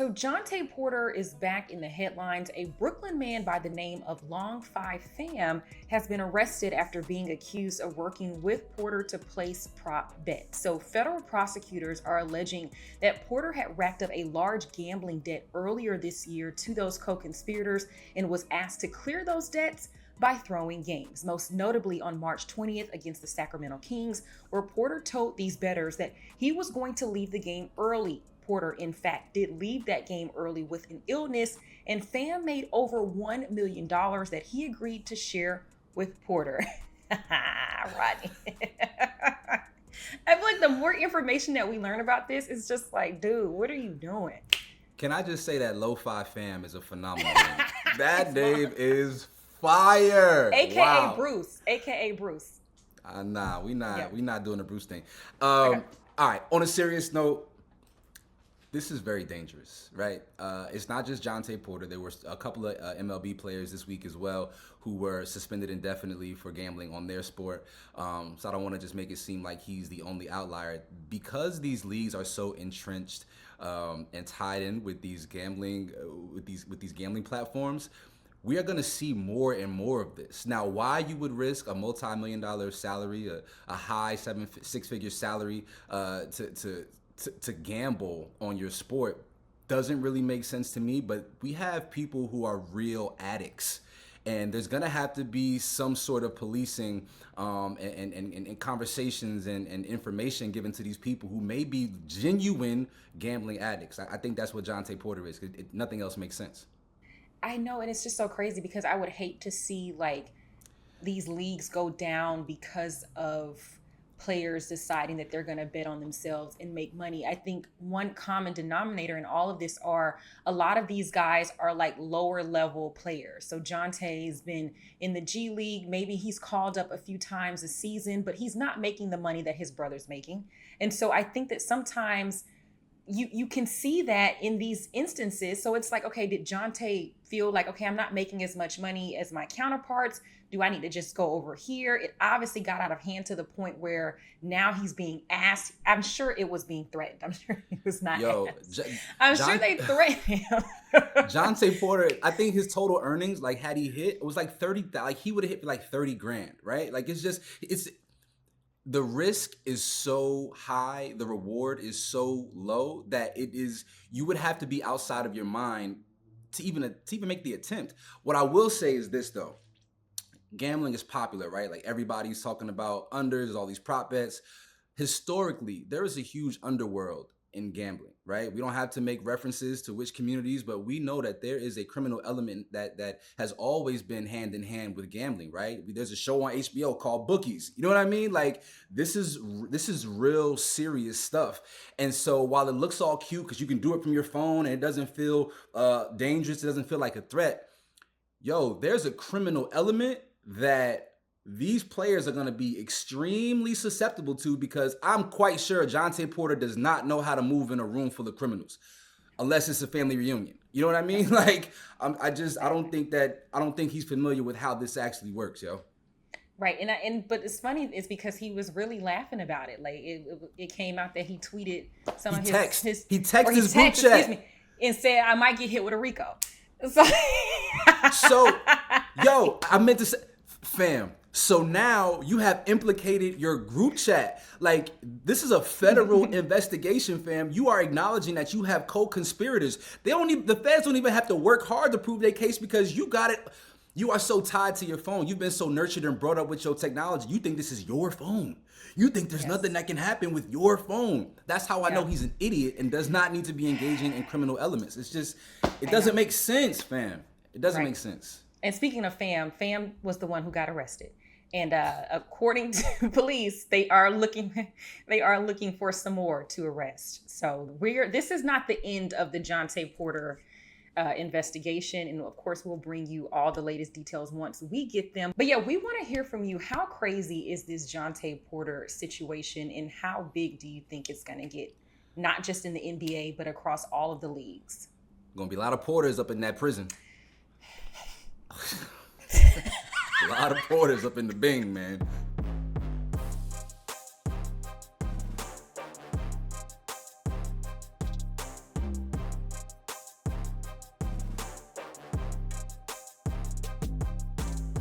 So Jontay Porter is back in the headlines. A Brooklyn man by the name of Long Phi Pham has been arrested after being accused of working with Porter to place prop bets. So federal prosecutors are alleging that Porter had racked up a large gambling debt earlier this year to those co-conspirators and was asked to clear those debts by throwing games, most notably on March 20th against the Sacramento Kings, where Porter told these bettors that he was going to leave the game early. Porter, in fact, did leave that game early with an illness, and Pham made over $1 million that he agreed to share with Porter. Rodney. I feel like the more information that we learn about this, it's just like, dude, what are you doing? Can I just say that Long Phi Pham is a phenomenal name? That name is fire. AKA wow. Bruce. AKA Bruce. Nah, we not doing the Bruce thing. Okay. All right. On a serious note, this is very dangerous, right? It's not just Jontay Porter. There were a couple of MLB players this week as well who were suspended indefinitely for gambling on their sport. So I don't want to just make it seem like he's the only outlier. Because these leagues are so entrenched and tied in with these gambling, with these gambling platforms, we are going to see more and more of this. Now, why you would risk a multi-million-dollar salary, a high six-figure salary to gamble on your sport doesn't really make sense to me. But we have people who are real addicts, and there's gonna have to be some sort of policing and conversations and information given to these people who may be genuine gambling addicts. I think that's what Jontay Porter is. Nothing else makes sense. I know, and it's just so crazy because I would hate to see like these leagues go down because of players deciding that they're going to bet on themselves and make money. I think one common denominator in all of this are a lot of these guys are like lower level players. So Jontay's been in the G League. Maybe he's called up a few times a season, but he's not making the money that his brother's making. And so I think that sometimes you can see that in these instances. So it's like, okay, did Jontay feel like, okay, I'm not making as much money as my counterparts? Do I need to just go over here? It obviously got out of hand to the point where now he's being asked. I'm sure it was being threatened. I'm sure he was not asked. I'm sure they threatened him. Jontay Porter, I think his total earnings, like had he hit, it was like 30, like he would have hit for like 30 grand, right? Like it's the risk is so high, the reward is so low that you would have to be outside of your mind to even make the attempt. What I will say is this though, gambling is popular, right? Like everybody's talking about unders, there's all these prop bets. Historically, there is a huge underworld in gambling, right? We don't have to make references to which communities, but we know that there is a criminal element that has always been hand in hand with gambling, right? There's a show on HBO called Bookies. You know what I mean? Like this is real serious stuff. And so while it looks all cute because you can do it from your phone and it doesn't feel dangerous, it doesn't feel like a threat. There's a criminal element that these players are going to be extremely susceptible to, because I'm quite sure Jontay Porter does not know how to move in a room full of criminals unless it's a family reunion. You know what I mean? Like, I don't think he's familiar with how this actually works, yo. Right. But it's funny is because he was really laughing about it. Like it came out that he tweeted some of his texted his group chat and said, I might get hit with a RICO. So I meant to say, fam. So now you have implicated your group chat. Like, this is a federal investigation, fam. You are acknowledging that you have co-conspirators. The feds don't even have to work hard to prove their case because you got it. You are so tied to your phone. You've been so nurtured and brought up with your technology. You think this is your phone. You think there's nothing that can happen with your phone. That's how I know he's an idiot and does not need to be engaging in criminal elements. It doesn't make sense, fam. It doesn't make sense. And speaking of Pham was the one who got arrested. And according to police, they are looking for some more to arrest. So this is not the end of the Jontay Porter investigation. And of course, we'll bring you all the latest details once we get them. But yeah, we want to hear from you. How crazy is this Jontay Porter situation, and how big do you think it's going to get? Not just in the NBA, but across all of the leagues. Gonna be a lot of Porters up in that prison. A lot of Porters up in the Bing, man.